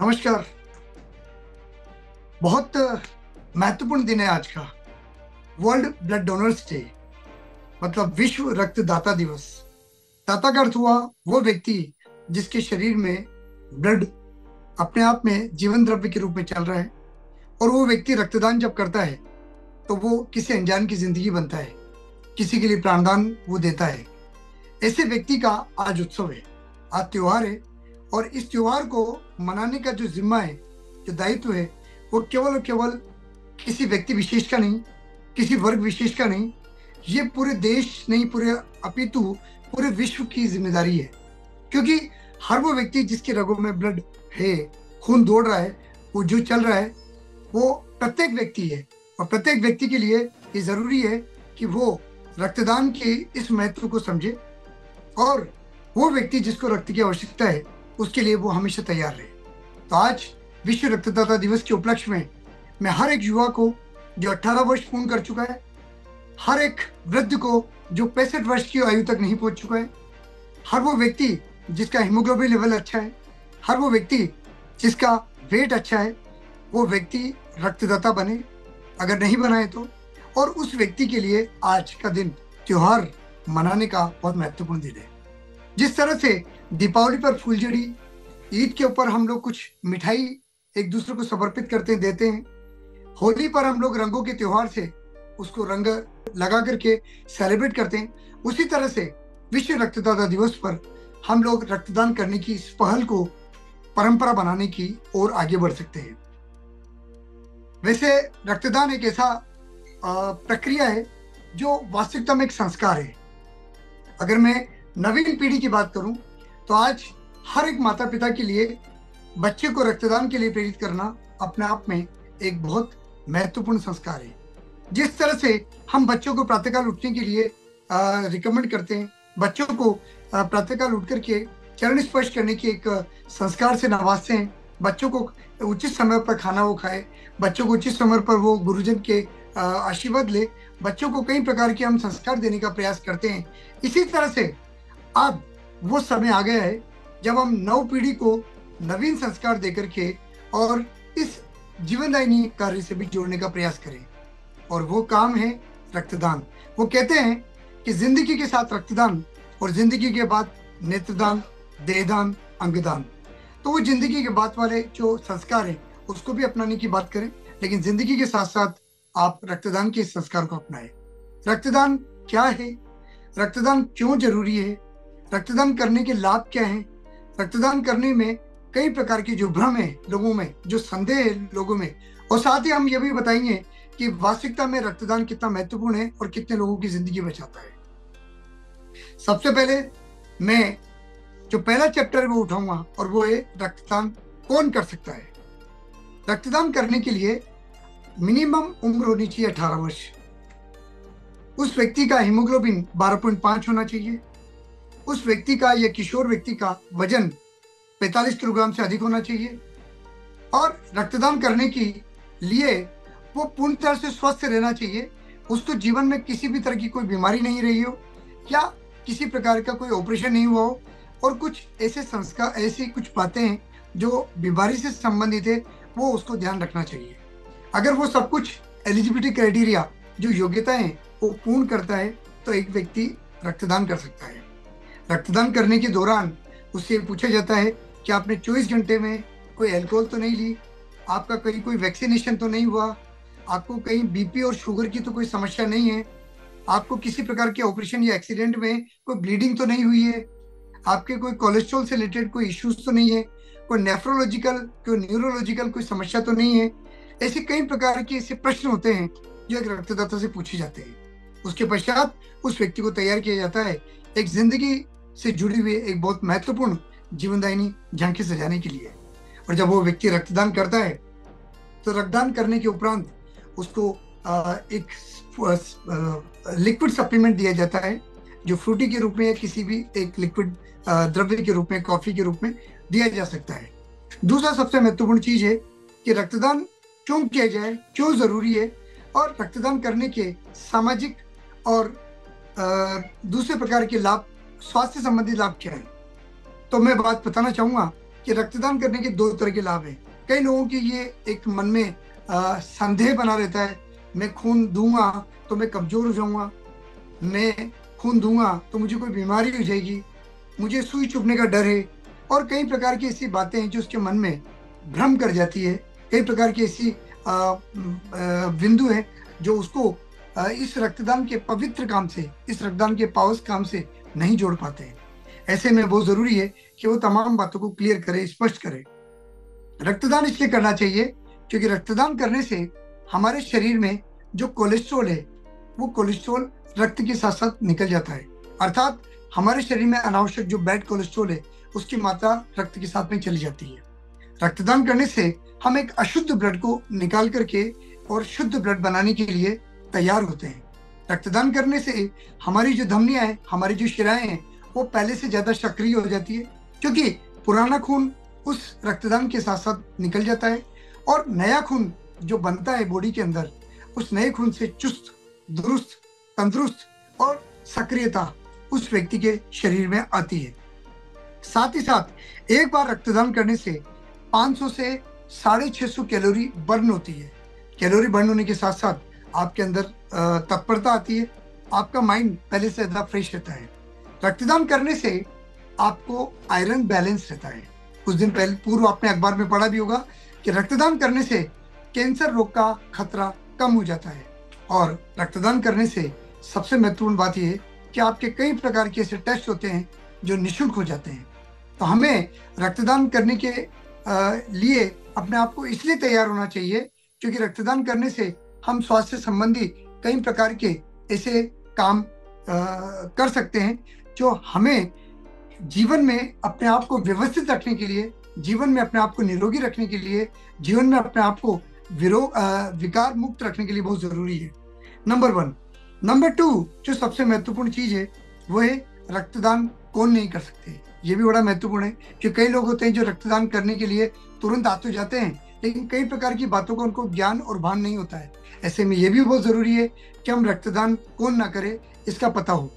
नमस्कार। बहुत महत्वपूर्ण दिन है आज का। वर्ल्ड ब्लड डोनर्स डे, मतलब विश्व रक्तदाता दिवस। दाता का अर्थ हुआ वो व्यक्ति जिसके शरीर में ब्लड अपने आप में जीवन द्रव्य के रूप में चल रहा है, और वो व्यक्ति रक्तदान जब करता है तो वो किसी अनजान की जिंदगी बनता है, किसी के लिए प्राणदान वो देता है। ऐसे व्यक्ति का आज उत्सव है, आज त्योहार है। और इस त्योहार को मनाने का जो जिम्मा है, जो दायित्व है, वो केवल और केवल किसी व्यक्ति विशेष का नहीं, किसी वर्ग विशेष का नहीं, ये पूरे देश नहीं, पूरे अपितु पूरे विश्व की जिम्मेदारी है। क्योंकि हर वो व्यक्ति जिसके रगों में ब्लड है, खून दौड़ रहा है, वो जो चल रहा है, वो प्रत्येक व्यक्ति है। और प्रत्येक व्यक्ति के लिए ये जरूरी है कि वो रक्तदान के इस महत्व को समझे, और वो व्यक्ति जिसको रक्त की आवश्यकता है उसके लिए वो हमेशा तैयार रहे। तो आज विश्व रक्तदाता दिवस के उपलक्ष्य में मैं हर एक युवा को जो 18 वर्ष पूर्ण कर चुका है, हर एक वृद्ध को जो 65 वर्ष की आयु तक नहीं पहुंच चुका है, हर वो व्यक्ति जिसका हीमोग्लोबिन लेवल अच्छा है, हर वो व्यक्ति जिसका वेट अच्छा है, वो व्यक्ति रक्तदाता बने, अगर नहीं बनाए तो। और उस व्यक्ति के लिए आज का दिन त्योहार मनाने का बहुत महत्वपूर्ण दिन है। जिस तरह से दीपावली पर फुलझड़ी, ईद के ऊपर हम लोग कुछ मिठाई एक दूसरे को समर्पित करते हैं, देते हैं, होली पर हम लोग रंगों के त्योहार से उसको रंग लगा करके सेलिब्रेट करते हैं, उसी तरह से विश्व रक्तदाता दिवस पर हम लोग रक्तदान करने की इस पहल को परंपरा बनाने की ओर आगे बढ़ सकते हैं। वैसे रक्तदान एक ऐसा प्रक्रिया है जो वास्तविकता में एक संस्कार है। अगर मैं नवीन पीढ़ी की बात करूं तो आज हर एक माता पिता के लिए बच्चे को रक्तदान के लिए प्रेरित करना अपने आप में एक बहुत महत्वपूर्ण संस्कार है। जिस तरह से हम बच्चों को प्रातःकाल उठने के लिए रिकमेंड करते हैं, बच्चों को प्रातःकाल उठ करके चरण स्पर्श करने की एक संस्कार से नवाजते हैं, बच्चों को उचित समय पर खाना वो खाए, बच्चों को उचित समय पर वो गुरुजन के आशीर्वाद ले, बच्चों को कई प्रकार के हम संस्कार देने का प्रयास करते हैं। इसी तरह से अब वो समय आ गया है जब हम नव पीढ़ी को नवीन संस्कार देकर के और इस जीवनदायिनी कार्य से भी जोड़ने का प्रयास करें, और वो काम है रक्तदान। वो कहते हैं कि जिंदगी के साथ रक्तदान और जिंदगी के बाद नेत्रदान, देहदान, अंगदान। तो वो जिंदगी के बाद वाले जो संस्कार है उसको भी अपनाने की बात करें, लेकिन जिंदगी के साथ साथ आप रक्तदान के इस संस्कार को अपनाएं। रक्तदान क्या है, रक्तदान क्यों जरूरी है, रक्तदान करने के लाभ क्या हैं, रक्तदान करने में कई प्रकार के जो भ्रम है लोगों में, जो संदेह है लोगों में, और साथ ही हम ये भी बताएंगे कि वास्तविकता में रक्तदान कितना महत्वपूर्ण है और कितने लोगों की जिंदगी बचाता है। सबसे पहले मैं जो पहला चैप्टर है वो उठाऊंगा, और वो है रक्तदान कौन कर सकता है। रक्तदान करने के लिए मिनिमम उम्र होनी चाहिए 18 वर्ष। उस व्यक्ति का हीमोग्लोबिन 12.5 होना चाहिए। उस व्यक्ति का या किशोर व्यक्ति का वजन 45 किलोग्राम से अधिक होना चाहिए। और रक्तदान करने के लिए वो पूर्ण तरह से स्वस्थ रहना चाहिए। उसको जीवन में किसी भी तरह की कोई बीमारी नहीं रही हो, या किसी प्रकार का कोई ऑपरेशन नहीं हुआ हो, और कुछ ऐसे संस्कार, ऐसी कुछ बातें हैं जो बीमारी से संबंधित है, वो उसको ध्यान रखना चाहिए। अगर वो सब कुछ एलिजिबिलिटी क्राइटेरिया, जो योग्यताएं हैं, वो पूर्ण करता है तो एक व्यक्ति रक्तदान कर सकता है। रक्तदान करने के दौरान उससे पूछा जाता है कि आपने 24 घंटे में कोई अल्कोहल तो नहीं ली, आपका कहीं कोई वैक्सीनेशन तो नहीं हुआ, आपको कहीं बीपी और शुगर की तो कोई समस्या नहीं है, आपको किसी प्रकार के ऑपरेशन या एक्सीडेंट में कोई ब्लीडिंग तो नहीं हुई है, आपके कोई कोलेस्ट्रॉल से रिलेटेड कोई इश्यूज तो नहीं है, कोई नेफ्रोलॉजिकल, कोई न्यूरोलॉजिकल कोई समस्या तो नहीं है। ऐसे कई प्रकार के ऐसे प्रश्न होते हैं जो एक रक्तदाता से पूछे जाते हैं। उसके पश्चात उस व्यक्ति को तैयार किया जाता है एक जिंदगी से जुड़ी हुई एक बहुत महत्वपूर्ण जीवनदायिनी झांकी सजाने के लिए। और जब वो व्यक्ति रक्तदान करता है तो रक्तदान करने के उपरांत उसको एक लिक्विड सप्लीमेंट दिया जाता है, जो फ्रूटी के रूप में या किसी भी एक लिक्विड द्रव्य के रूप में, कॉफी के रूप में दिया जा सकता है। दूसरा सबसे महत्वपूर्ण चीज है कि रक्तदान क्यों किया जाए, क्यों जरूरी है, और रक्तदान करने के सामाजिक और दूसरे प्रकार के लाभ, स्वास्थ्य संबंधी लाभ क्या है। तो मैं बात बताना चाहूंगा कि रक्तदान करने के दो तरह के लाभ हैं। कई लोगों की ये एक मन में संदेह बना रहता है, मैं खून दूंगा तो मैं कमजोर हो जाऊंगा, मैं खून दूंगा तो मुझे कोई बीमारी हो जाएगी, मुझे सुई चुभने का डर है, और कई प्रकार की ऐसी बातें हैं जो उसके मन में भ्रम कर जाती है। कई प्रकार की ऐसी बिंदु है जो उसको इस रक्तदान के पवित्र काम से, इस रक्तदान के पावस काम से नहीं जोड़ पाते हैं। ऐसे में बहुत जरूरी है कि वो तमाम बातों को क्लियर करे, स्पष्ट करे। रक्तदान इसलिए करना चाहिए क्योंकि रक्तदान करने से हमारे शरीर में जो कोलेस्ट्रॉल है वो कोलेस्ट्रॉल रक्त के साथ साथ निकल जाता है, अर्थात हमारे शरीर में अनावश्यक जो बैड कोलेस्ट्रॉल है उसकी मात्रा रक्त के साथ में चली जाती है। रक्तदान करने से हम एक अशुद्ध ब्लड को निकाल करके और शुद्ध ब्लड बनाने के लिए तैयार होते हैं। रक्तदान करने से हमारी जो धमनियां हैं, हमारी जो शिराएं हैं, वो पहले से ज्यादा सक्रिय हो जाती है, क्योंकि पुराना खून उस रक्तदान के साथ साथ निकल जाता है और नया खून जो बनता है बॉडी के अंदर, उस नए खून से चुस्त, दुरुस्त, तंदुरुस्त और सक्रियता उस व्यक्ति के शरीर में आती है। साथ ही साथ एक बार रक्तदान करने से 500 से 650 कैलोरी बर्न होती है। कैलोरी बर्न होने के साथ साथ आपके अंदर तत्परता आती है, आपका माइंड पहले से ज्यादा फ्रेश रहता है। रक्तदान करने से आपको आयरन बैलेंस रहता है। कुछ दिन पहले पूर्व आपने अखबार में पढ़ा भी होगा कि रक्तदान करने से कैंसर रोग का खतरा कम हो जाता है। और रक्तदान करने से सबसे महत्वपूर्ण बात यह है कि आपके कई प्रकार के ऐसे टेस्ट होते हैं जो निःशुल्क हो जाते हैं। तो हमें रक्तदान करने के लिए अपने आप को इसलिए तैयार होना चाहिए क्योंकि रक्तदान करने से हम स्वास्थ्य संबंधी कई प्रकार के ऐसे काम कर सकते हैं जो हमें जीवन में अपने आप को व्यवस्थित रखने के लिए, जीवन में अपने आप को निरोगी रखने के लिए, जीवन में अपने आप को विकार मुक्त रखने के लिए बहुत जरूरी है। नंबर 1। नंबर 2 जो सबसे महत्वपूर्ण चीज है वो है रक्तदान कौन नहीं कर सकते। ये भी बड़ा महत्वपूर्ण है कि कई लोग होते हैं जो रक्तदान करने के लिए तुरंत आ तो जाते हैं, लेकिन कई प्रकार की बातों का उनको ज्ञान और भान नहीं होता है। ऐसे में ये भी बहुत जरूरी है कि हम रक्तदान कौन ना करे इसका पता हो।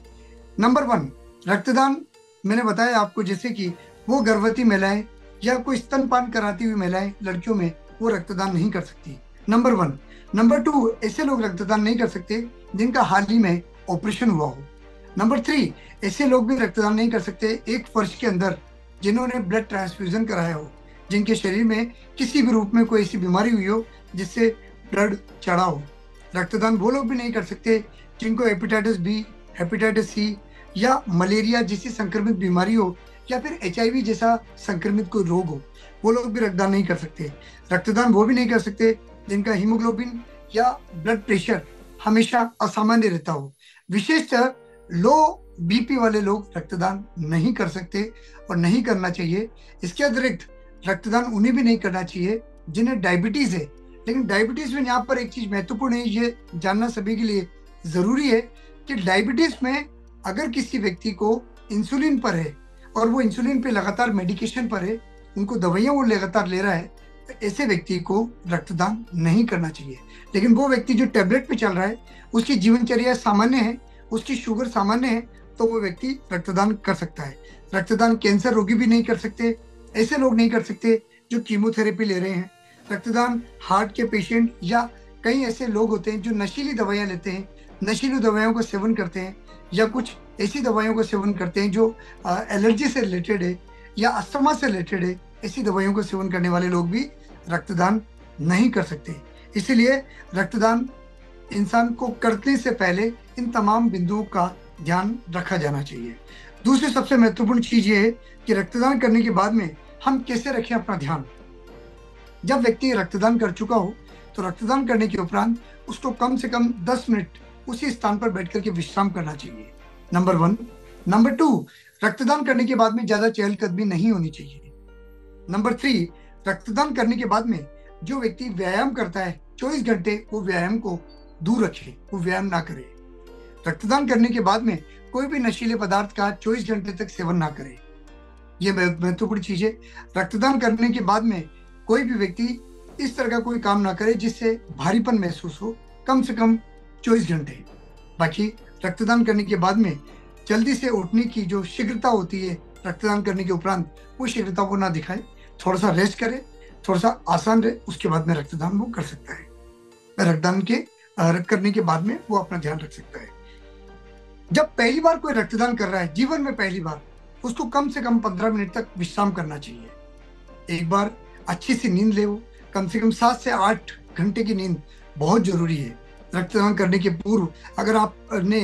नंबर 1 रक्तदान मैंने बताया आपको, जैसे कि वो गर्भवती महिलाएं या कोई स्तनपान कराती हुई महिलाएं, लड़कियों में वो रक्तदान नहीं कर सकती। नंबर 1। नंबर 2 ऐसे लोग रक्तदान नहीं कर सकते जिनका हाल ही में ऑपरेशन हुआ हो। नंबर 3 ऐसे लोग भी रक्तदान नहीं कर सकते 1 वर्ष के अंदर जिन्होंने ब्लड ट्रांसफ्यूजन कराया हो, जिनके शरीर में किसी भी रूप में कोई ऐसी बीमारी हुई हो जिससे ब्लड चढ़ा हो। रक्तदान वो लोग भी नहीं कर सकते जिनको हेपेटाइटिस बी, हेपेटाइटिस सी या मलेरिया जैसी संक्रमित बीमारी हो या फिर HIV जैसा संक्रमित कोई रोग हो, वो लोग भी रक्तदान नहीं कर सकते। रक्तदान वो भी नहीं कर सकते जिनका हीमोग्लोबिन या ब्लड प्रेशर हमेशा असामान्य रहता हो। विशेषतः लो BP वाले लोग रक्तदान नहीं कर सकते और नहीं करना चाहिए। इसके अतिरिक्त रक्तदान उन्हें भी नहीं करना चाहिए जिन्हें डायबिटीज है। लेकिन डायबिटीज में यहाँ पर एक चीज महत्वपूर्ण है, ये जानना सभी के लिए जरूरी है कि डायबिटीज में अगर किसी व्यक्ति को इंसुलिन पर है और वो इंसुलिन पे लगातार मेडिकेशन पर है, उनको दवाइयां वो लगातार ले रहा है, तो ऐसे व्यक्ति को रक्तदान नहीं करना चाहिए। लेकिन वो व्यक्ति जो टेबलेट पे चल रहा है, उसकी जीवनचर्या सामान्य है, उसकी शुगर सामान्य है, तो वो व्यक्ति रक्तदान कर सकता है। रक्तदान कैंसर रोगी भी नहीं कर सकते, ऐसे लोग नहीं कर सकते जो कीमोथेरेपी ले रहे हैं। रक्तदान हार्ट के पेशेंट या कई ऐसे लोग होते हैं जो नशीली दवाइयां लेते हैं, नशीली दवाइयों का सेवन करते हैं या कुछ ऐसी दवाइयों का सेवन करते हैं जो एलर्जी से रिलेटेड है या अस्थमा से रिलेटेड है, ऐसी दवाइयों का सेवन करने वाले लोग भी रक्तदान नहीं कर सकते। इसीलिए रक्तदान इंसान को करने से पहले इन तमाम बिंदुओं का ध्यान रखा जाना चाहिए। दूसरी सबसे महत्वपूर्ण चीज ये है कि रक्तदान करने के बाद में हम कैसे रखें अपना ध्यान। जब व्यक्ति रक्तदान कर चुका हो तो रक्तदान करने के उपरांत उसको कम से कम 10 मिनट उसी स्थान पर बैठ करके विश्राम करना चाहिए। नंबर 1। नंबर 2 रक्तदान करने के बाद में ज्यादा चहलकदमी नहीं होनी चाहिए। नंबर 3 रक्तदान करने के बाद में जो व्यक्ति व्यायाम करता है 24 घंटे वो व्यायाम को दूर रखे, वो व्यायाम ना करे। रक्तदान करने के बाद में कोई भी नशीले पदार्थ का 24 घंटे तक सेवन ना करे, ये महत्वपूर्ण चीज है। रक्तदान करने के बाद में कोई भी व्यक्ति इस तरह का कोई काम ना करे जिससे भारीपन महसूस हो, कम से कम 24 घंटे। बाकी रक्तदान करने के बाद में जल्दी से उठने की जो शीघ्रता होती है रक्तदान करने के उपरांत वो शीघ्रता को ना दिखाए, थोड़ा सा रेस्ट करे, थोड़ा सा आसान रहे, उसके बाद में रक्तदान वो कर सकता है। रक्तदान के करने के बाद में वो अपना ध्यान रख सकता है। जब पहली बार कोई रक्तदान कर रहा है, जीवन में पहली बार, उसको कम से कम 15 मिनट तक विश्राम करना चाहिए। एक बार अच्छी सी नींद ले, वो कम से कम 7 से 8 घंटे की नींद बहुत जरूरी है। रक्तदान करने के पूर्व अगर आपने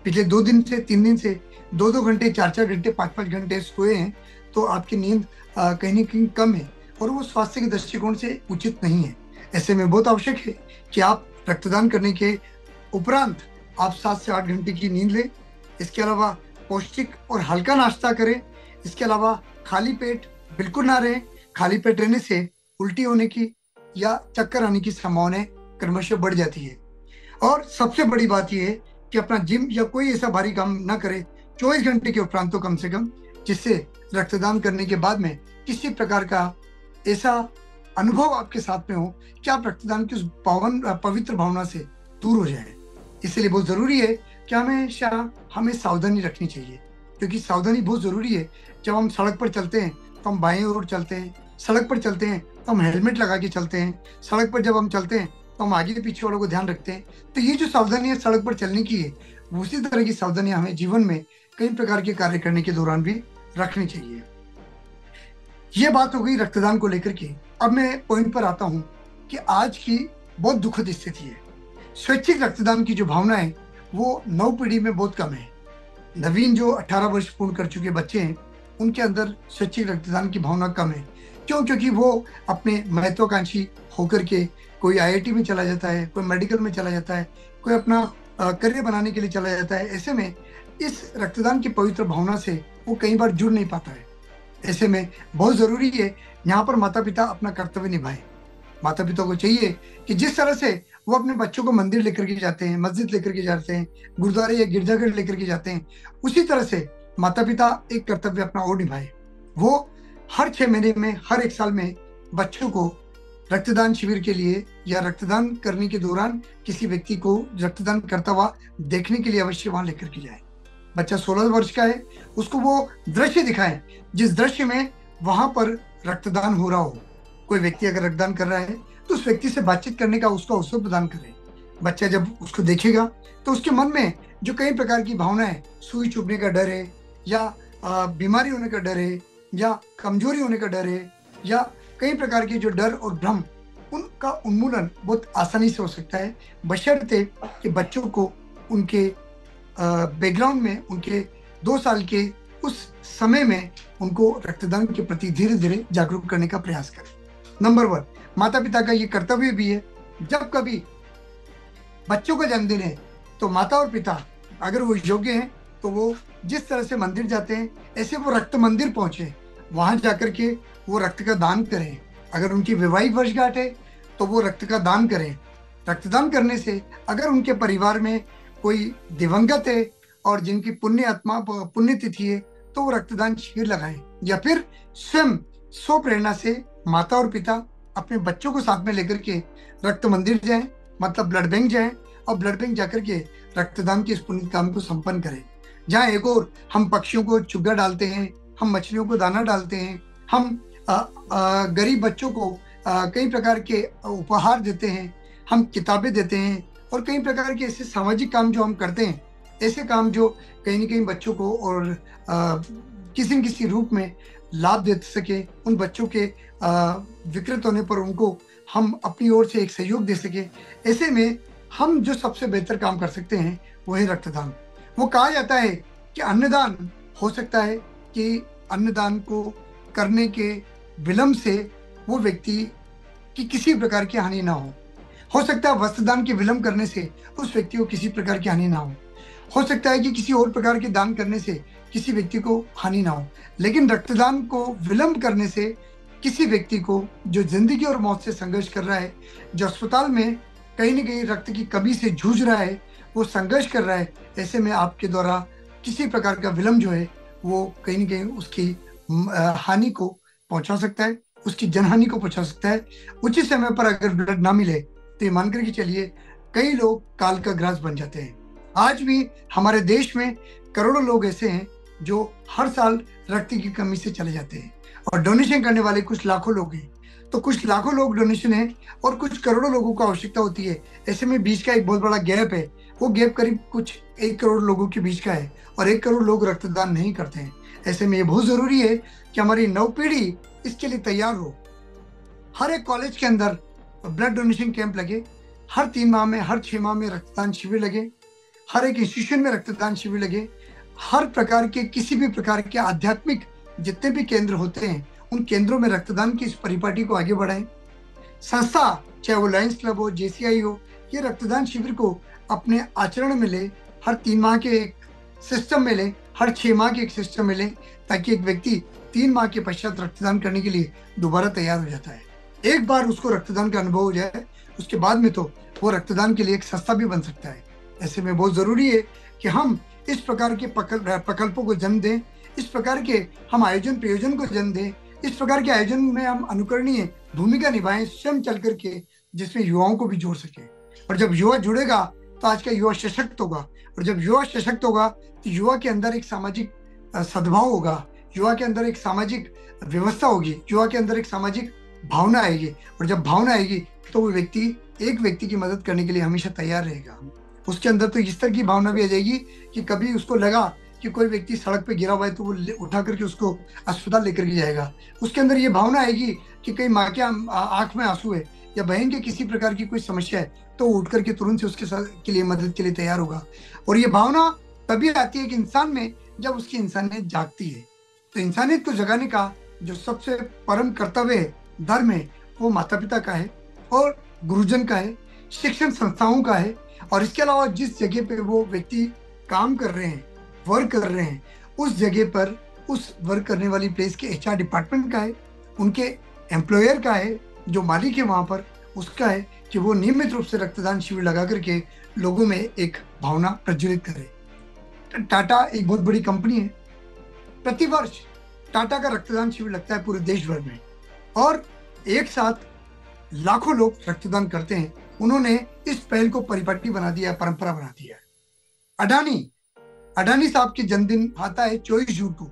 पिछले 2 दिन से 3 दिन से 2-2 घंटे, 4-4 घंटे, 5-5 घंटे सोए हैं, तो आपकी नींद कहीं ना कहीं कम है और वो स्वास्थ्य के दृष्टिकोण से उचित नहीं है। ऐसे में बहुत आवश्यक है कि आप रक्तदान करने के उपरांत आप 7 से 8 घंटे की नींद लें। इसके अलावा पौष्टिक और हल्का नाश्ता करें। इसके अलावा खाली पेट बिल्कुल ना रहें। खाली पेट रहने से उल्टी होने की या चक्कर आने की संभावना क्रमशः बढ़ जाती है। और सबसे बड़ी बात यह है कि अपना जिम या कोई ऐसा भारी काम ना करे 24 घंटे के उपरांत, तो कम से कम, जिससे रक्तदान करने के बाद में किसी प्रकार का ऐसा अनुभव आपके साथ में हो कि आप रक्तदान की उस पवित्र भावना से दूर हो जाए। इसलिए बहुत जरूरी है कि हमें सावधानी रखनी चाहिए, क्योंकि सावधानी बहुत जरूरी है। जब हम सड़क पर चलते हैं तो हम बाएं ओर चलते हैं, सड़क पर चलते हैं तो हम हेलमेट लगा के चलते हैं, सड़क पर जब हम चलते हैं तो हम आगे पीछे वालों को ध्यान रखते हैं। तो ये जो सावधानी है सड़क पर चलने की है, उसी तरह की सावधानी हमें जीवन में कई प्रकार के कार्य करने के दौरान भी रखनी चाहिए। ये बात हो गई रक्तदान को लेकर के। अब मैं पॉइंट पर आता हूं कि आज की बहुत दुखद स्थिति है। स्वैच्छिक रक्तदान की जो भावना है वो नव पीढ़ी में बहुत कम है। नवीन जो 18 वर्ष पूर्ण कर चुके बच्चे हैं, उनके अंदर स्वैच्छिक रक्तदान की भावना कम है। क्यों? क्योंकि वो अपने महत्वाकांक्षी होकर के कोई आईआईटी में चला जाता है, कोई मेडिकल में चला जाता है, कोई अपना करियर बनाने के लिए चला जाता है। ऐसे में इस रक्तदान की पवित्र भावना से वो कई बार जुड़ नहीं पाता है। ऐसे में बहुत जरूरी है यहाँ पर माता पिता अपना कर्तव्य निभाएं। माता पिता को चाहिए कि जिस तरह से वो अपने बच्चों को मंदिर लेकर के जाते हैं, मस्जिद लेकर के जाते हैं, गुरुद्वारे या गिरजाघर लेकर के जाते हैं, उसी तरह से माता पिता एक कर्तव्य अपना और निभाए। वो हर 6 महीने में, हर 1 साल में बच्चों को रक्तदान शिविर के लिए या रक्तदान करने के दौरान किसी व्यक्ति को रक्तदान करता हुआ देखने के लिए अवश्य वहां लेकर के जाए। बच्चा 16 वर्ष का है, उसको वो दृश्य दिखाएं जिस दृश्य में वहां पर रक्तदान हो रहा हो। कोई व्यक्ति अगर रक्तदान कर रहा है तो उस व्यक्ति से बातचीत करने का उसको अवसर प्रदान करें। बच्चा जब उसको देखेगा तो उसके मन में जो कई प्रकार की भावनाएं, सुई चुभने का डर है, या बीमारी होने का डर है, या कमजोरी होने का डर है, या कई प्रकार के जो डर और भ्रम, उनका उन्मूलन बहुत आसानी से हो सकता है, बशर्ते कि बच्चों को उनके बैकग्राउंड में, उनके 2 साल के उस समय में उनको रक्तदान के प्रति धीरे धीरे जागरूक करने का प्रयास करें। नंबर 1, माता पिता का ये कर्तव्य भी है, जब कभी बच्चों का जन्मदिन है तो माता और पिता अगर वो योग्य हैं तो वो जिस तरह से मंदिर जाते हैं, ऐसे वो रक्त मंदिर पहुंचे, वहां जाकर के वो रक्त का दान करें। अगर उनकी वैवाहिक वर्षगांठ है तो वो रक्त का दान करें। रक्तदान करने से अगर उनके परिवार में कोई दिवंगत है और जिनकी पुण्यतिथि है तो वो रक्तदान शिविर लगाएं, या फिर स्वयं स्व प्रेरणा से माता और पिता अपने बच्चों को साथ में लेकर के रक्त मंदिर जाएं, मतलब ब्लड बैंक जाएं, और ब्लड बैंक जाकर के रक्तदान के इस पुण्य काम को संपन्न करें। जहाँ एक और हम पक्षियों को चुग्गा डालते हैं, हम मछलियों को दाना डालते हैं, हम गरीब बच्चों को कई प्रकार के उपहार देते हैं, हम किताबें देते हैं, और कई प्रकार के ऐसे सामाजिक काम जो हम करते हैं, ऐसे काम जो कहीं न कहीं बच्चों को और किसी न किसी रूप में लाभ दे सके, उन बच्चों के विकृत होने पर उनको हम अपनी ओर से एक सहयोग दे सके। ऐसे में हम जो सबसे बेहतर काम कर सकते हैं वो है रक्तदान। वो कहा जाता है कि अन्नदान हो सकता है कि अन्नदान को करने के विलंब से वो व्यक्ति की किसी प्रकार की हानि ना हो सकता है वस्त्रदान के विलंब करने से उस व्यक्ति को किसी प्रकार की हानि ना हो सकता है कि किसी और प्रकार के दान करने से किसी व्यक्ति को हानि ना हो, लेकिन रक्तदान को विलंब करने से किसी व्यक्ति को जो जिंदगी और मौत से संघर्ष कर रहा है, जो अस्पताल में कहीं न कहीं रक्त की कमी से जूझ रहा है, वो संघर्ष कर रहा है, ऐसे में आपके द्वारा किसी प्रकार का विलंब जो है वो कहीं न कहीं उसकी हानि को पहुंचा सकता है, उसकी जनहानि को पहुंचा सकता है। उचित समय पर अगर ब्लड ना मिले तो ये मान करके चलिए कई लोग काल का ग्रास बन जाते हैं। आज भी हमारे देश में करोड़ों लोग ऐसे हैं जो हर साल रक्त की कमी से चले जाते हैं। और डोनेशन करने वाले कुछ लाखों लोग हैं, तो कुछ लाखों लोग डोनेशन है और कुछ करोड़ों लोगों को आवश्यकता होती है। ऐसे में बीच का एक बहुत बड़ा गैप है, वो गैप करीब कुछ 1 करोड़ लोगों के बीच का है और 1 करोड़ लोग रक्तदान नहीं करते हैं। ऐसे में ये बहुत जरूरी है कि हमारी नव पीढ़ी इसके लिए तैयार हो। हर एक कॉलेज के अंदर ब्लड डोनेशन कैंप लगे, हर 3 माह में, हर 6 माह में रक्तदान शिविर लगे, हर एक इंस्टीट्यूशन में रक्तदान शिविर लगे, हर प्रकार के किसी भी प्रकार के आध्यात्मिक जितने भी केंद्र होते हैं उन केंद्रों में रक्तदान की इस परिपाटी को आगे बढ़ाएं। संस्था चाहे वो लायंस क्लब हो, जेसीआई हो, ये रक्तदान शिविर को अपने आचरण में ले, हर 3 माह के एक सिस्टम में ले, हर 6 माह के एक सिस्टम में ले, ताकि एक व्यक्ति 3 माह के पश्चात रक्तदान करने के लिए दोबारा तैयार हो जाता है। एक बार उसको रक्तदान का अनुभव हो जाए, उसके बाद में तो वो रक्तदान के लिए एक संस्था भी बन सकता है। ऐसे में बहुत जरूरी है कि हम इस प्रकार के प्रकल्पों को जन्म दें, इस प्रकार के हम आयोजन प्रयोजन को जन्म दें, इस प्रकार के आयोजन में हम अनुकरणीय भूमिका निभाएं स्वयं चल करके, जिसमें युवाओं को भी जोड़ सके। और जब युवा जुड़ेगा तो आज का युवा सशक्त होगा, और जब युवा सशक्त होगा तो युवा के अंदर एक सामाजिक सद्भाव होगा, युवा के अंदर एक सामाजिक व्यवस्था होगी, युवा के अंदर एक सामाजिक भावना आएगी। और जब भावना आएगी तो वो व्यक्ति एक व्यक्ति की मदद करने के लिए हमेशा तैयार रहेगा। उसके अंदर तो इस तरह की भावना भी आ जाएगी कि कभी उसको लगा कि कोई व्यक्ति सड़क पे गिरा हुआ है तो वो उठा करके उसको अस्पताल लेकर के जाएगा। उसके अंदर ये भावना आएगी कि कहीं माँ के आंख में आंसू है या बहन के किसी प्रकार की कोई समस्या है तो उठ करके तुरंत से उसके साथ के लिए मदद के लिए तैयार होगा। और ये भावना तभी आती है कि इंसान में जब उसकी इंसानियत जागती है। तो इंसानियत को जगाने का जो सबसे परम कर्तव्य है, धर्म है, वो माता पिता का है और गुरुजन का है, शिक्षण संस्थाओं का है। और इसके अलावा जिस जगह पे वो व्यक्ति काम कर रहे हैं, वर्क कर रहे हैं, उस जगह पर उस वर्क करने वाली प्लेस के एचआर डिपार्टमेंट का है, उनके एम्प्लॉयर का है, जो मालिक है वहां पर उसका है कि वो नियमित रूप से रक्तदान शिविर लगा करके लोगों में एक भावना प्रज्वलित करे। टाटा एक बहुत बड़ी कंपनी है, प्रतिवर्ष टाटा का रक्तदान शिविर लगता है पूरे देश भर में और एक साथ लाखों लोग रक्तदान करते हैं। उन्होंने इस पहल को परिपाटी बना दिया, परंपरा बना दिया है। अडानी साहब के जन्मदिन आता है 24 जून को।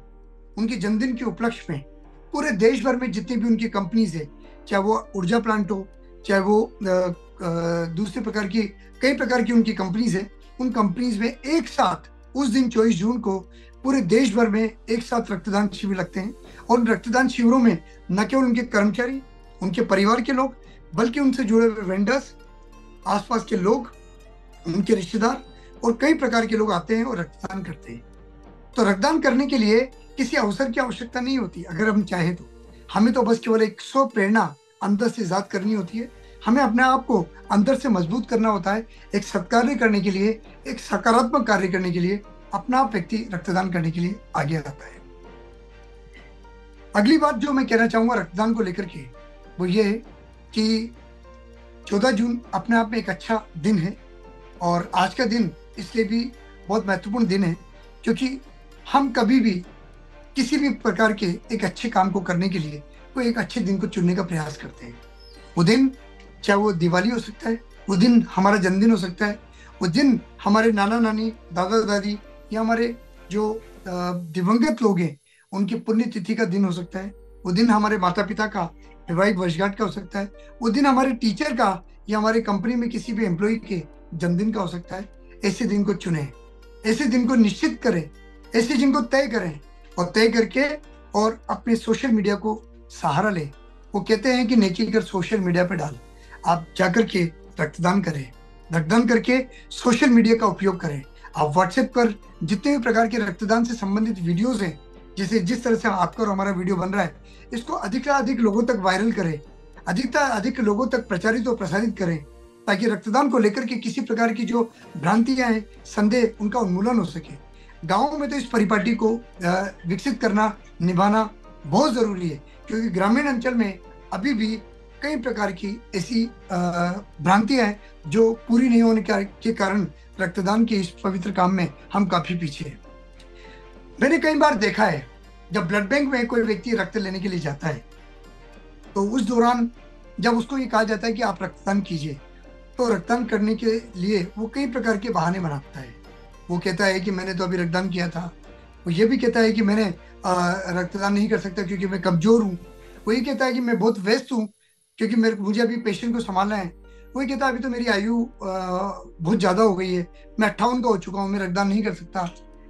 उनके जन्मदिन के उपलक्ष्य में पूरे देश भर में जितनी भी उनकी कंपनीज है, चाहे वो ऊर्जा प्लांट हो, चाहे वो दूसरे प्रकार की कई प्रकार की उनकी कंपनीज है, उन कंपनीज में एक साथ उस दिन 24 जून को पूरे देश भर में एक साथ रक्तदान शिविर लगते हैं। और उन रक्तदान शिविरों में न केवल उनके कर्मचारी, उनके परिवार के लोग, बल्कि उनसे जुड़े हुए वेंडर्स, आसपास के लोग, उनके रिश्तेदार और कई प्रकार के लोग आते हैं और रक्तदान करते हैं। तो रक्तदान करने के लिए किसी अवसर की आवश्यकता नहीं होती। अगर हम चाहें तो हमें तो बस केवल एक स्व प्रेरणा अंदर से इजाद करनी होती है। हमें अपने आप को अंदर से मजबूत करना होता है। एक सत्कार्य करने के लिए, एक सकारात्मक कार्य करने के लिए अपना आप व्यक्ति रक्तदान करने के लिए आगे आता है। अगली बात जो मैं कहना चाहूंगा रक्तदान को लेकर के वो ये है कि 14 जून अपने आप में एक अच्छा दिन है और आज का दिन इसलिए भी बहुत महत्वपूर्ण दिन है क्योंकि हम कभी भी किसी भी प्रकार के एक अच्छे काम को करने के लिए कोई एक अच्छे दिन को चुनने का प्रयास करते हैं। वो दिन चाहे वो दिवाली हो सकता है, वो दिन हमारा जन्मदिन हो सकता है, वो दिन हमारे नाना नानी, दादा दादी या हमारे जो दिवंगत लोग हैं उनकी पुण्यतिथि का दिन हो सकता है, वो दिन हमारे माता पिता का वैवाहिक वर्षगांठ का हो सकता है, वो दिन हमारे टीचर का या हमारे कंपनी में किसी भी एम्प्लॉय के जन्मदिन का हो सकता है। ऐसे दिन को चुने, ऐसे दिन को निश्चित करें, ऐसे दिन को तय करें और तय करके और अपने सोशल मीडिया को सहारा लें। वो कहते हैं कि नेकी कर सोशल मीडिया पे डाल। आप जाकर के रक्तदान करें, रक्तदान करके सोशल मीडिया का उपयोग करें। आप व्हाट्सएप पर जितने भी प्रकार के रक्तदान से संबंधित वीडियोस हैं, जैसे जिस तरह से आपका और हमारा वीडियो बन रहा है, इसको अधिक से अधिक लोगों तक वायरल करें, अधिक लोगों तक प्रचारित और प्रसारित करें ताकि रक्तदान को लेकर के किसी प्रकार की जो भ्रांतियां हैं, संदेह, उनका उन्मूलन हो सके। गाँव में तो इस परिपाटी को विकसित करना, निभाना बहुत जरूरी है क्योंकि ग्रामीण अंचल में अभी भी कई प्रकार की ऐसी भ्रांतियां हैं जो पूरी नहीं होने के कारण रक्तदान के इस पवित्र काम में हम काफी पीछे हैं। मैंने कई बार देखा है जब ब्लड बैंक में कोई व्यक्ति रक्त लेने के लिए जाता है तो उस दौरान जब उसको ये कहा जाता है कि आप रक्तदान कीजिए, तो रक्तदान करने के लिए वो कई प्रकार के बहाने बनाता है। वो कहता है कि मैंने तो अभी रक्तदान किया था, वो ये भी कहता है कि मैंने रक्तदान नहीं कर सकता क्योंकि मैं कमजोर हूँ। वो ये कहता है कि मैं बहुत व्यस्त हूँ क्योंकि मेरे मुझे अभी पेशेंट को संभालना है। वो ये कहता है अभी तो मेरी आयु बहुत ज्यादा हो गई है, मैं 58 का हो चुका हूँ, मैं रक्तदान नहीं कर सकता।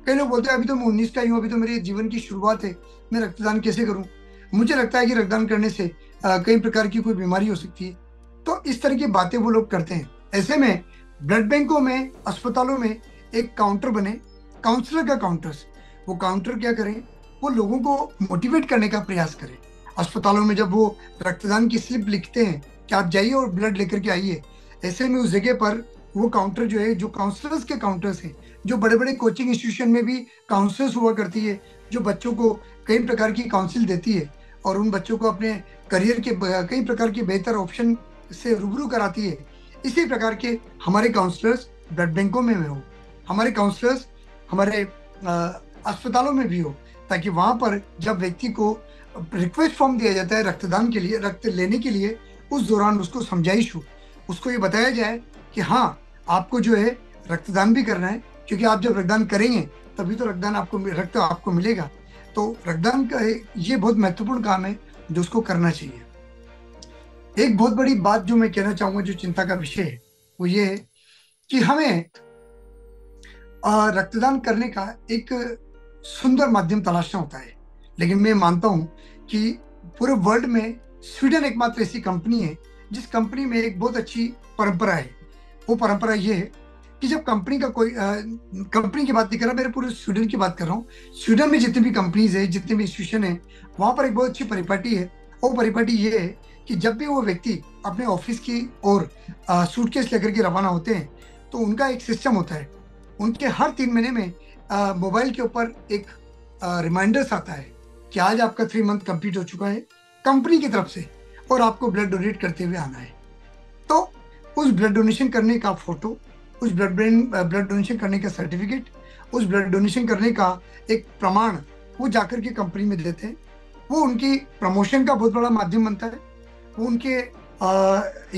कई लोग बोलते हैं अभी तो मैं 19 का ही हूँ, अभी तो मेरे जीवन की शुरुआत है, मैं रक्तदान कैसे करूँ। मुझे लगता है कि रक्तदान करने से कई प्रकार की कोई बीमारी हो सकती है। तो इस तरह की बातें वो लोग करते हैं। ऐसे में ब्लड बैंकों में, अस्पतालों में एक काउंटर बने, काउंसलर का काउंटर्स। वो काउंटर क्या करें, वो लोगों को मोटिवेट करने का प्रयास करें। अस्पतालों में जब वो रक्तदान की स्लिप लिखते हैं कि आप जाइए और ब्लड लेकर के आइए, ऐसे में उस जगह पर वो काउंटर जो है, जो काउंसलर्स के काउंटर्स हैं, जो बड़े बड़े कोचिंग इंस्टीट्यूशन में भी काउंसलर्स हुआ करती है, जो बच्चों को कई प्रकार की काउंसिल देती है और उन बच्चों को अपने करियर के कई प्रकार के बेहतर ऑप्शन से रूबरू कराती है। इसी प्रकार के हमारे काउंसलर्स ब्लड बैंकों में हो, हमारे काउंसलर्स हमारे अस्पतालों में भी हो, ताकि वहां पर जब व्यक्ति को रिक्वेस्ट फॉर्म दिया जाता है रक्तदान के लिए, रक्त लेने के लिए, उस दौरान उसको समझाइश हो, उसको ये बताया जाए कि हाँ, आपको जो है रक्तदान भी करना है, क्योंकि आप जब रक्तदान करेंगे तभी तो रक्त आपको मिलेगा। तो रक्तदान का ये बहुत महत्वपूर्ण काम है जो उसको करना चाहिए। एक बहुत बड़ी बात जो मैं कहना चाहूंगा, जो चिंता का विषय है, वो ये है कि हमें रक्तदान करने का एक सुंदर माध्यम तलाशना होता है। लेकिन मैं मानता हूं कि पूरे वर्ल्ड में स्वीडन एकमात्र ऐसी कंपनी है जिस कंपनी में एक बहुत अच्छी परंपरा है। वो परंपरा ये है कि जब कंपनी का कोई कंपनी की बात नहीं कर रहा, मेरे पूरे स्वीडन की बात कर रहा हूँ। स्वीडन में जितनी भी कंपनीज है, जितने भी इंस्टीट्यूशन है, वहां पर एक बहुत अच्छी परिपाटी है। वो परिपाटी ये है कि जब भी वो व्यक्ति अपने ऑफिस की ओर सूटकेस लेकर के रवाना होते हैं, तो उनका एक सिस्टम होता है। उनके हर 3 महीने में मोबाइल के ऊपर एक रिमाइंडर्स आता है कि आज आपका 3 मंथ कंप्लीट हो चुका है कंपनी की तरफ से, और आपको ब्लड डोनेट करते हुए आना है। तो उस ब्लड डोनेशन करने का फोटो, उस ब्लड डोनेशन करने का सर्टिफिकेट, उस ब्लड डोनेशन करने का एक प्रमाण वो जाकर के कंपनी में देते हैं। वो उनकी प्रमोशन का बहुत बड़ा माध्यम बनता है, वो उनके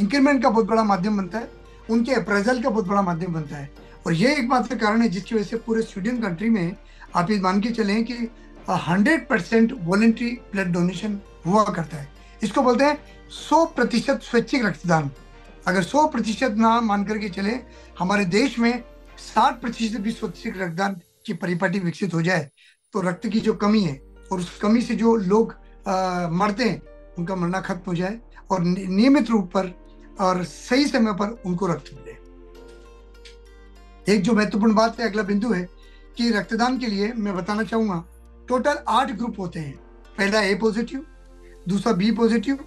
इंक्रीमेंट का बहुत बड़ा माध्यम बनता है, उनके अप्रेजल का बहुत बड़ा माध्यम बनता है। और ये एकमात्र कारण है जिसकी वजह से पूरे स्वीडन कंट्री में आप ये मान के चलें कि 100% वॉलेंट्री ब्लड डोनेशन हुआ करता है। इसको बोलते हैं 100% स्वैच्छिक रक्तदान। अगर 100% ना मान करके चले, हमारे देश में 60% भी स्वैच्छिक रक्तदान की परिपाटी विकसित हो जाए, तो रक्त की जो कमी है और उस कमी से जो लोग मरते हैं, उनका मरना खत्म हो जाए और नियमित रूप पर और सही समय पर उनको रक्त मिले। एक जो महत्वपूर्ण बात है, अगला बिंदु है कि रक्तदान के लिए मैं बताना चाहूंगा टोटल 8 ग्रुप होते हैं। पहला ए पॉजिटिव, दूसरा बी पॉजिटिव,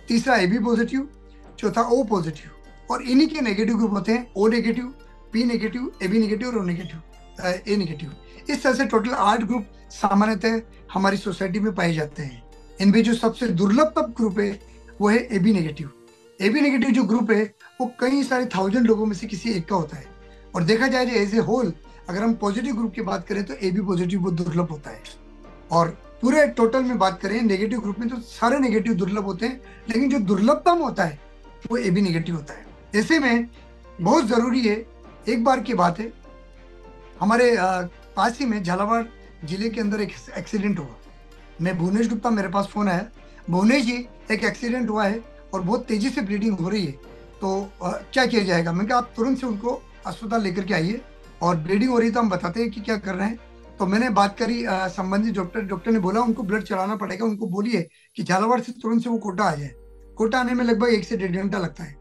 तीसरा ए बी पॉजिटिव, चौथा ओ पॉजिटिव, और इन्हीं के नेगेटिव ग्रुप होते हैं O negative, B negative, A B negative और ओ नेगेटिव, ए नेगेटिव। इस तरह से टोटल 8 ग्रुप सामान्यतः हमारी सोसाइटी में पाए जाते हैं। इनमें जो सबसे दुर्लभ ग्रुप है वो है A B negative. A B negative जो ग्रुप है वो कई सारे 1000 लोगों में से किसी एक का होता है। और देखा जाए एज ए होल, अगर हम पॉजिटिव ग्रुप की बात करें तो ए बी पॉजिटिव वो दुर्लभ होता है। और पूरे टोटल में बात करें नेगेटिव ग्रुप में, तो सारे नेगेटिव दुर्लभ होते हैं, लेकिन जो दुर्लभतम होता है वो ए बी नेगेटिव होता है। ऐसे में बहुत जरूरी है, एक बार की बात है, हमारे पास ही में झालावाड़ जिले के अंदर एक एक्सीडेंट हुआ। मैं भुवनेश गुप्ता, मेरे पास फोन आया, भुवनेश जी एक एक्सीडेंट हुआ है और बहुत तेजी से ब्लीडिंग हो रही है, तो क्या किया जाएगा। मैंने कहा आप तुरंत से उनको अस्पताल लेकर के आइए, और ब्लीडिंग हो रही तो हम बताते हैं कि क्या कर रहे हैं। तो मैंने बात करी संबंधित डॉक्टर ने बोला उनको ब्लड चढ़ाना पड़ेगा, उनको बोलिए कि झालावाड़ से तुरंत से वो कोटा आ जाए। कोटा आने में लगभग 1 से 1.5 घंटा लगता है।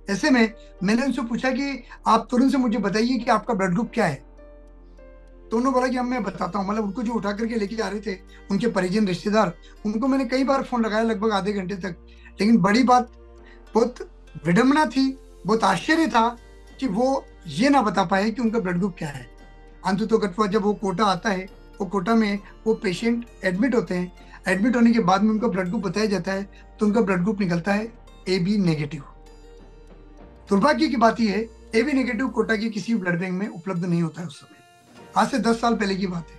ऐसे में मैंने उनसे पूछा कि आप तुरंत से मुझे बताइए कि आपका ब्लड ग्रुप क्या है। तो उन्होंने बोला कि हम मैं बताता हूँ। मतलब उनको जो उठा करके लेके आ रहे थे उनके परिजन रिश्तेदार, उनको मैंने कई बार फोन लगाया, लगभग आधे घंटे तक। लेकिन बड़ी बात, बहुत विडंबना थी, बहुत आश्चर्य था कि वो ये ना बता पाए कि उनका ब्लड ग्रुप क्या है। अंततोगत्वा जब वो कोटा आता है, वो कोटा में वो पेशेंट एडमिट होते हैं। एडमिट होने के बाद में उनका ब्लड ग्रुप बताया जाता है, तो उनका ब्लड ग्रुप निकलता है ए बी नेगेटिव। दुर्भाग्य की बात यह है, ए बी नेगेटिव कोटा के किसी ब्लड बैंक में उपलब्ध नहीं होता है उस समय। आज से 10 साल पहले की बात है।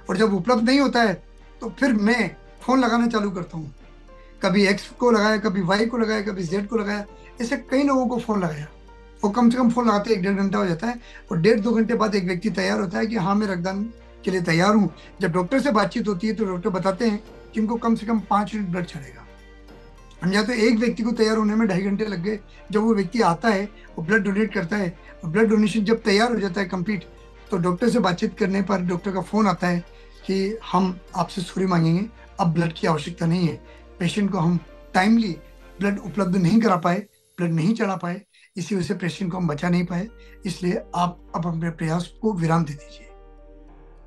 और जब उपलब्ध नहीं होता है तो फिर मैं फोन लगाना चालू करता हूँ। कभी एक्स को लगाया, कभी वाई को लगाया, कभी जेड को लगाया, ऐसे कई लोगों को फोन लगाया। वो कम से कम फोन लगाते 1-1.5 घंटा हो जाता है, और 1.5-2 घंटे बाद एक व्यक्ति तैयार होता है कि हाँ मैं रक्तदान के लिए तैयार हूँ। जब डॉक्टर से बातचीत होती है तो डॉक्टर बताते हैं कि इनको कम से कम 5 यूनिट ब्लड चढ़ेगा। हम या तो एक व्यक्ति को तैयार होने में 2.5 घंटे लग गए, जब वो व्यक्ति आता है वो ब्लड डोनेट करता है, ब्लड डोनेशन जब तैयार हो जाता है कंप्लीट, तो डॉक्टर से बातचीत करने पर डॉक्टर का फोन आता है कि हम आपसे सॉरी मांगेंगे, अब ब्लड की आवश्यकता नहीं है। पेशेंट को हम टाइमली ब्लड उपलब्ध नहीं करा पाए, ब्लड नहीं चढ़ा पाए, इसी वजह से पेशेंट को हम बचा नहीं पाए, इसलिए आप अब अपने प्रयास को विराम दे दीजिए।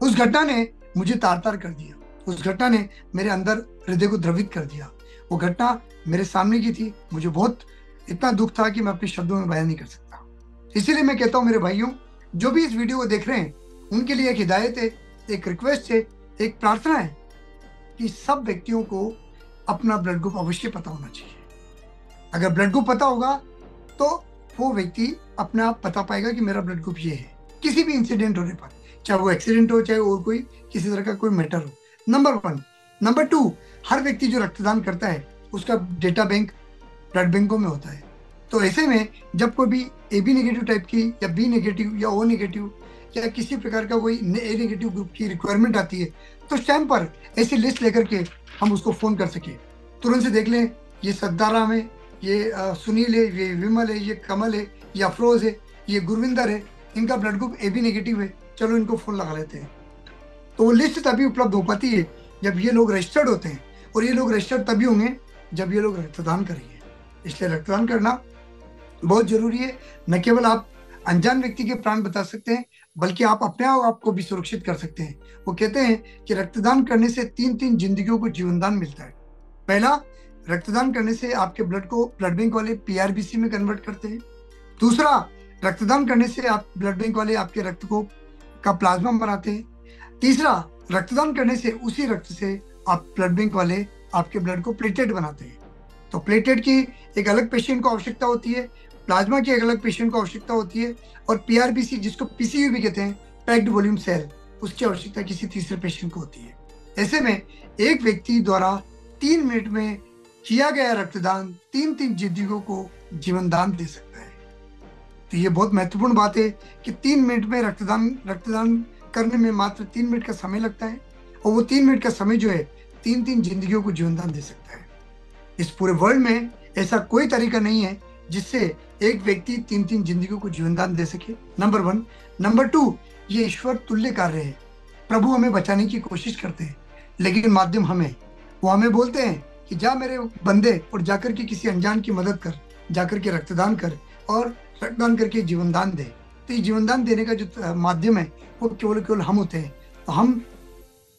उस घटना ने मुझे तार तार कर दिया, उस घटना ने मेरे अंदर हृदय को द्रवित कर दिया। वो घटना मेरे सामने की थी, मुझे बहुत इतना दुख था कि मैं अपने शब्दों में बयान नहीं कर सकता। इसीलिए मैं कहता हूँ मेरे भाइयों, जो भी इस वीडियो को देख रहे हैं, उनके लिए एक हिदायत है, एक रिक्वेस्ट है, एक प्रार्थना है कि सब व्यक्तियों को अपना ब्लड ग्रुप अवश्य पता होना चाहिए। अगर ब्लड ग्रुप पता होगा तो वो व्यक्ति अपने आप बता पाएगा कि मेरा ब्लड ग्रुप ये है, किसी भी इंसिडेंट होने पर, चाहे वो एक्सीडेंट हो, चाहे और कोई किसी तरह का कोई मैटर हो। नंबर 1। नंबर 2, हर व्यक्ति जो रक्तदान करता है उसका डेटा बैंक ब्लड बैंकों में होता है। तो ऐसे में जब कोई भी AB नेगेटिव टाइप की या B नेगेटिव या O नेगेटिव या किसी प्रकार का कोई A नेगेटिव ग्रुप की रिक्वायरमेंट आती है, तो उस टाइम पर ऐसी लिस्ट लेकर के हम उसको फोन कर सके, तुरंत से देख लें ये सद्दाराम है, ये सुनील है, ये विमल है, ये कमल है, ये अफरोज है, ये गुरविंदर है, इनका ब्लड ग्रुप AB नेगेटिव है, चलो इनको फोन लगा लेते हैं। तो वो लिस्ट तभी उपलब्ध हो पाती है जब ये लोग रजिस्टर्ड होते हैं, और ये लोग रजिस्टर्ड तभी होंगे जब ये लोग रक्तदान करेंगे। इसलिए रक्तदान करना बहुत जरूरी है। न केवल आप अनजान व्यक्ति के प्राण बचा सकते हैं, बल्कि आप अपने आप को भी सुरक्षित कर सकते हैं। वो कहते हैं कि रक्तदान करने से 3 जिंदगियों को जीवनदान मिलता है। पहला, रक्तदान करने से आपके ब्लड को ब्लड बैंक वाले PRBC में कन्वर्ट करते हैं। दूसरा, रक्तदान करने से आप ब्लड बैंक वाले आपके रक्त को का प्लाज्मा बनाते हैं। तीसरा, रक्तदान करने से उसी रक्त से आप ब्लड बैंक वाले आपके ब्लड को प्लेटलेट बनाते हैं। तो प्लेटलेट की एक अलग पेशेंट को आवश्यकता होती है, प्लाज्मा की एक अलग पेशेंट को आवश्यकता होती है, और PRBC जिसको PCU भी कहते हैं, पैक्ड वॉल्यूम सेल, उसकी आवश्यकता किसी तीसरे पेशेंट को होती है। ऐसे में एक व्यक्ति द्वारा 3 मिनट में किया गया रक्तदान 3 जिंदगियों को जीवन दान दे सकता है। तो ये बहुत महत्वपूर्ण बात है कि 3 मिनट में रक्तदान करने में मात्र 3 मिनट का समय लगता है, और वो 3 मिनट का समय जो है 3 जिंदगियों को जीवनदान दे सकता है। इस पूरे वर्ल्ड में ऐसा कोई तरीका नहीं है जिससे एक व्यक्ति 3 जिंदगियों को जीवनदान दे सके। नंबर 1। नंबर 2, ये ईश्वर तुल्य कार्य है। प्रभु हमें बचाने की कोशिश करते हैं, लेकिन माध्यम हमें, वो हमें बोलते हैं कि जा मेरे बंदे और जाकर के किसी अनजान की मदद कर, जाकर के रक्तदान कर, और रक्तदान करके जीवनदान दे। तो ये जीवनदान देने का जो माध्यम है वो केवल हम होते हैं। तो हम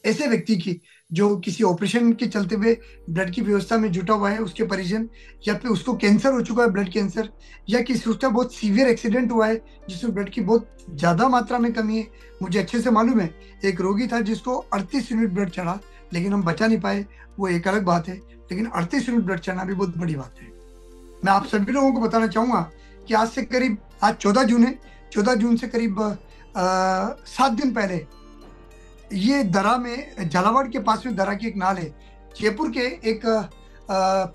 ऐसे व्यक्ति की जो किसी ऑपरेशन के चलते हुए ब्लड की व्यवस्था में जुटा हुआ है, उसके परिजन, या फिर उसको कैंसर हो चुका है, ब्लड कैंसर, या किसी उसका बहुत सीवियर एक्सीडेंट हुआ है जिसमें ब्लड की बहुत ज्यादा मात्रा में कमी है। मुझे अच्छे से मालूम है, एक रोगी था जिसको 38 यूनिट ब्लड चढ़ा, लेकिन हम बचा नहीं पाए, वो एक अलग बात है, लेकिन 38 यूनिट ब्लड चढ़ना भी बहुत बड़ी बात है। मैं आप सभी लोगों को बताना चाहूंगा कि आज 14 जून है, 14 जून से करीब 7 दिन पहले ये दरा में, झालावाड़ के पास में दरा की एक नाल है, जयपुर के एक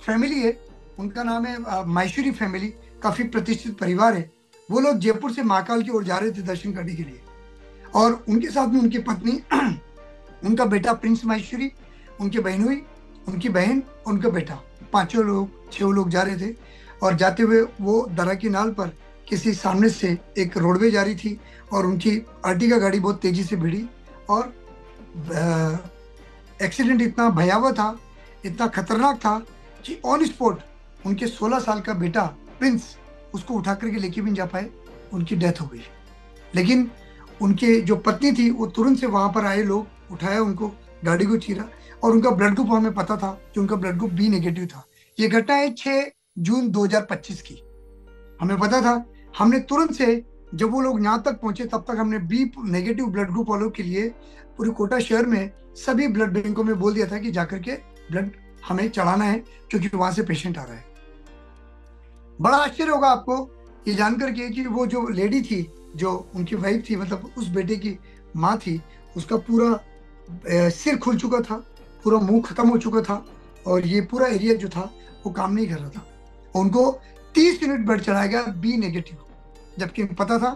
फैमिली है, उनका नाम है माहेश्वरी फैमिली, काफी प्रतिष्ठित परिवार है। वो लोग जयपुर से महाकाल की ओर जा रहे थे दर्शन करने के लिए, और उनके साथ में उनकी पत्नी, उनका बेटा प्रिंस माहेश्वरी, उनकी बहनोई, उनकी बहन, उनका बेटा, 6 लोग जा रहे थे। और जाते हुए वो दरा की नाल पर किसी सामने से एक रोडवे जा रही थी, और उनकी अर्टिगा गाड़ी बहुत तेजी से भिड़ी, और एक्सीडेंट इतना भयावह था, इतना खतरनाक था कि ऑन स्पॉट उनके 16 साल का बेटा प्रिंस, उसको उठा करके लेके भी नहीं जा पाए, उनकी डेथ हो गई। लेकिन उनके जो पत्नी थी वो तुरंत से वहां पर आए लोग, उठाया उनको, गाड़ी को चीरा, और उनका ब्लड ग्रुप हमें पता था कि उनका ब्लड ग्रुप B नेगेटिव था। ये घटना है 6 जून 2025 की, हमें पता था। हमने तुरंत से, जब वो लोग यहाँ तक पहुंचे तब तक हमने B नेगेटिव ब्लड ग्रुप वालों के लिए पूरे कोटा शहर में सभी ब्लड बैंकों में बोल दिया था कि जाकर के ब्लड हमें चढ़ाना है, क्योंकि वहां से पेशेंट आ रहा है। बड़ा आश्चर्य होगा आपको ये जानकर के कि वो जो लेडी थी, जो उनकी वाइफ थी, मतलब उस बेटे की माँ थी, उसका पूरा सिर खुल चुका था, पूरा मुंह खत्म हो चुका था, और ये पूरा एरिया जो था वो काम नहीं कर रहा था। उनको 30 यूनिट ब्लड चढ़ाया गया B नेगेटिव, जबकि पता था।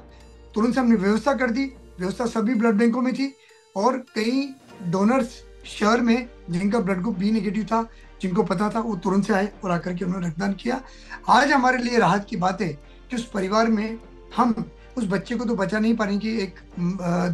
तुरंत से हमने व्यवस्था कर दी, व्यवस्था सभी ब्लड बैंकों में थी, और कई डोनर्स शहर में जिनका ब्लड ग्रुप बी नेगेटिव था, जिनको पता था, वो तुरंत से आए और आकर के उन्होंने रक्तदान किया। आज हमारे लिए राहत की बात है कि उस परिवार में हम उस बच्चे को तो बचा नहीं पा रहे कि एक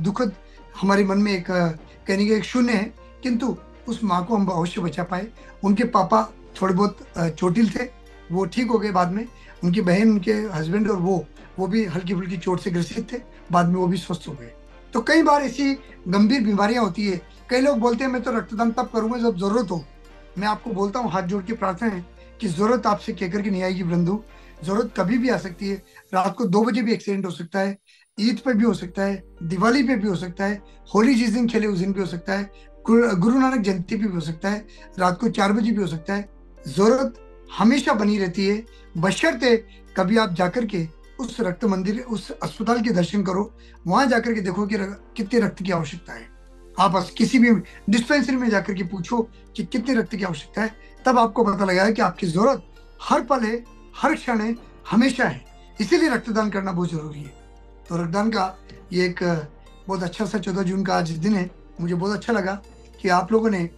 दुखद हमारे मन में एक कहने के एक शून्य है, किंतु उस माँ को हम अवश्य बचा पाए। उनके पापा थोड़े बहुत चोटिल थे, वो ठीक हो गए बाद में। उनकी बहन, उनके हस्बैंड और वो भी हल्की फुल्की चोट से ग्रसित थे, बाद में वो भी स्वस्थ हो गए। तो कई बार ऐसी गंभीर बीमारियां होती है। कई लोग बोलते हैं मैं तो रक्तदान तब करूंगा जब जरूरत हो। मैं आपको बोलता हूँ, हाथ जोड़ के प्रार्थना है कि जरूरत आपसे कहकर के नहीं आएगी बंधु, जरूरत कभी भी आ सकती है। रात को 2 बजे भी एक्सीडेंट हो सकता है, ईद पे भी हो सकता है, दिवाली पे भी हो सकता है, होली जिस दिन खेले उस दिन भी हो सकता है, गुरु नानक जयंती पे भी हो सकता है, रात को 4 बजे भी हो सकता है। जरूरत हमेशा बनी रहती है, बशर्ते कभी आप जाकर के उस रक्त मंदिर, उस अस्पताल के दर्शन करो, वहां जाकर के देखो कि कितने रक्त की आवश्यकता है। आप किसी भी डिस्पेंसरी में जाकर के पूछो कि कितने रक्त की आवश्यकता है, तब आपको पता लगा है कि आपकी जरूरत हर पल है, हर क्षण है, हमेशा है। इसीलिए रक्तदान करना बहुत जरूरी है। तो रक्तदान का ये एक बहुत अच्छा सा 14 जून का आज दिन है। मुझे बहुत अच्छा लगा कि आप लोगों ने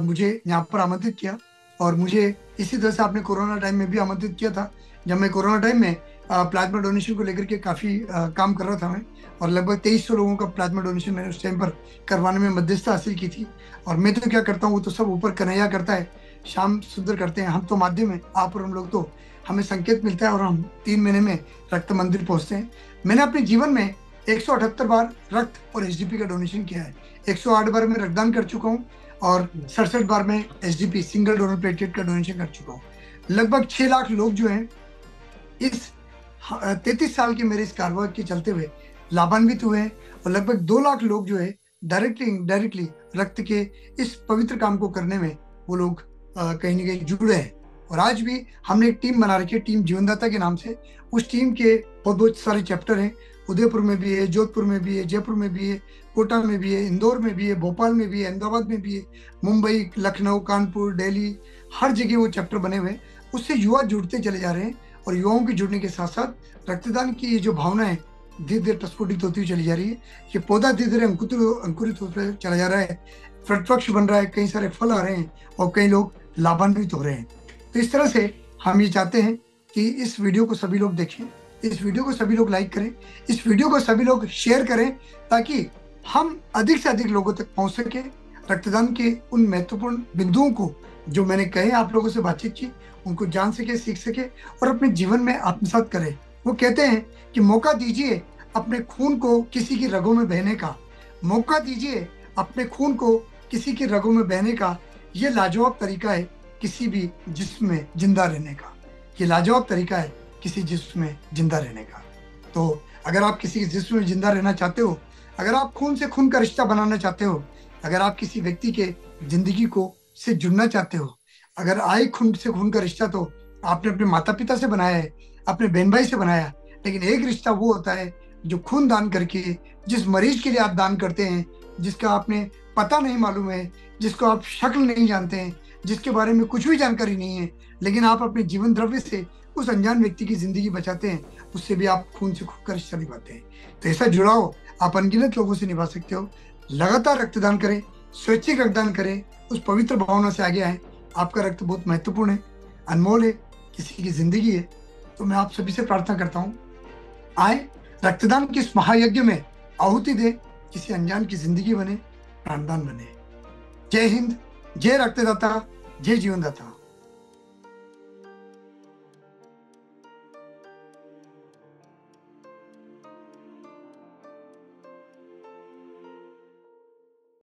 मुझे यहाँ पर आमंत्रित किया, और मुझे इसी तरह से आपने कोरोना टाइम में भी आमंत्रित किया था। जब मैं कोरोना टाइम में प्लाज्मा डोनेशन को लेकर के काफ़ी काम कर रहा था मैं, और लगभग 2300 लोगों का प्लाज्मा डोनेशन मैंने उस टाइम पर करवाने में मध्यस्थता हासिल की थी। और मैं तो क्या करता हूँ, वो तो सब ऊपर कन्हैया करता है, शाम सुंदर करते हैं, हम तो माध्यम है, आप और हम लोग तो हमें संकेत मिलता है और हम 3 महीने में रक्त मंदिर पहुंचते हैं। मैंने अपने जीवन में 178 बार रक्त और एसडीपी का डोनेशन किया है। 108 बार मैं रक्तदान कर चुका हूँ और 67 बार मैं एसडीपी सिंगल डोनर प्लेटलेट का डोनेशन कर चुका हूँ। लगभग 6 लाख लोग जो हैं इस 33 साल के मेरे इस कारोबार के चलते हुए लाभान्वित हुए हैं, और लगभग 2 लाख लोग जो है डायरेक्टली इनडायरेक्टली रक्त के इस पवित्र काम को करने में वो लोग कहीं ना कहीं जुड़े हैं। और आज भी हमने एक टीम बना रखी है, टीम जीवनदाता के नाम से। उस टीम के बहुत बहुत सारे चैप्टर हैं, उदयपुर में भी है, जोधपुर में भी है, जयपुर में भी है, कोटा में भी है, इंदौर में भी है, भोपाल में भी है, अहमदाबाद में भी है, मुंबई, लखनऊ, कानपुर, दिल्ली, हर जगह वो चैप्टर बने हुए हैं। उससे युवा जुड़ते चले जा रहे हैं, और युवाओं के जुड़ने के साथ साथ रक्तदान की ये जो भावना है धीरे धीरे प्रस्फुटित होती हुई चली जा रही है। ये पौधा धीरे धीरे अंकुरित होता चला जा रहा है, वृक्ष बन रहा है, कई सारे फल आ रहे हैं और कई लोग लाभान्वित हो रहे हैं। तो इस तरह से हम ये चाहते हैं कि इस वीडियो को सभी लोग देखें, इस वीडियो को सभी लोग लाइक करें, इस वीडियो को सभी लोग शेयर करें, ताकि हम अधिक से अधिक लोगों तक पहुंच सके। रक्तदान के उन महत्वपूर्ण बिंदुओं को जो मैंने कहे, आप लोगों से बातचीत की, उनको जान सके, सीख सके और अपने जीवन में आत्मसात करें। वो कहते हैं कि मौका दीजिए अपने खून को किसी की रगों में बहने का, मौका दीजिए अपने खून को किसी की रगों में बहने का। ये लाजवाब तरीका है किसी भी जिस्म में जिंदा रहने का, ये लाजवाब तरीका है किसी जिस्म में जिंदा रहने का। तो अगर आप किसी जिस्म में जिंदा रहना चाहते हो, अगर आप खून से खून का रिश्ता बनाना चाहते हो, अगर आप किसी व्यक्ति के जिंदगी को से जुड़ना चाहते हो, अगर आए खून से खून का रिश्ता तो आपने अपने माता पिता से बनाया है, अपने बहन भाई से बनाया, लेकिन एक रिश्ता वो होता है जो खून दान करके, जिस मरीज के लिए आप दान करते हैं, जिसका आपने पता नहीं मालूम है, जिसको आप शक्ल नहीं जानते हैं, जिसके बारे में कुछ भी जानकारी नहीं है, लेकिन आप अपने जीवन द्रव्य से उस अनजान व्यक्ति की जिंदगी बचाते हैं, उससे भी आप खून से खून का रिश्ता निभाते हैं। तो ऐसा जुड़ाव आप अनगिनत लोगों से निभा सकते हो। लगातार रक्तदान करें, स्वैच्छिक रक्तदान करें, उस पवित्र भावना से आगे आए। आपका रक्त बहुत महत्वपूर्ण है, अनमोल है, किसी की जिंदगी है। तो मैं आप सभी से प्रार्थना करता हूँ, आए रक्तदान के इस महायज्ञ में आहुति दे, किसी अनजान की जिंदगी बने, प्राणदान बने। जय हिंद, जय रक्तदाता, जय जीवनदाता।